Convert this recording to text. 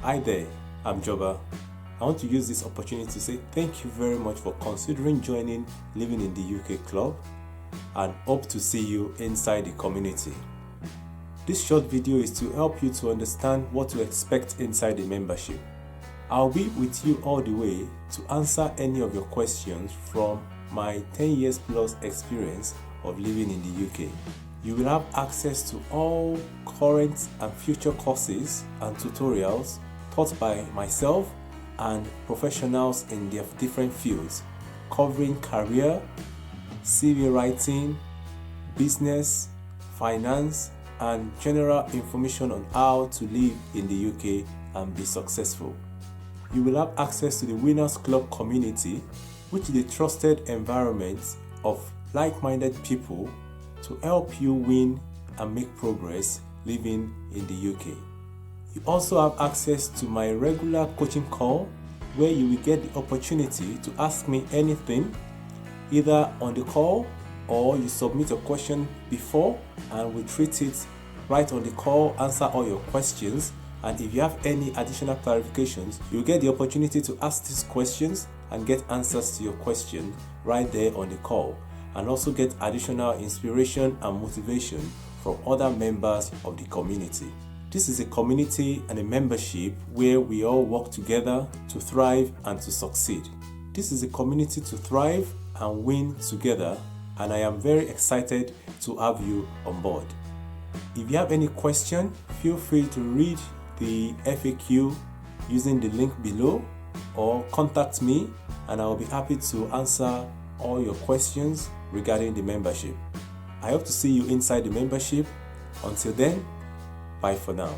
Hi there, I'm Joba. I want to use this opportunity to say thank you very much for considering joining Living in the UK Club and hope to see you inside the community. This short video is to help you to understand what to expect inside the membership. I'll be with you all the way to answer any of your questions from my 10 years plus experience of living in the UK. You will have access to all current and future courses and tutorials taught by myself and professionals in their different fields, covering career, CV writing, business, finance, and general information on how to live in the UK and be successful. You will have access to the Winners Club community, which is a trusted environment of like-minded people to help you win and make progress living in the UK. You also have access to my regular coaching call, where you will get the opportunity to ask me anything, either on the call or you submit a question before and we treat it right on the call, answer all your questions. And if you have any additional clarifications, you'll get the opportunity to ask these questions and get answers to your question right there on the call, and also get additional inspiration and motivation from other members of the community. This is a community and a membership where we all work together to thrive and to succeed. This is a community to thrive and win together, and I am very excited to have you on board. If you have any question, feel free to read the FAQ using the link below or contact me, and I will be happy to answer all your questions regarding the membership. I hope to see you inside the membership. Until then, bye for now.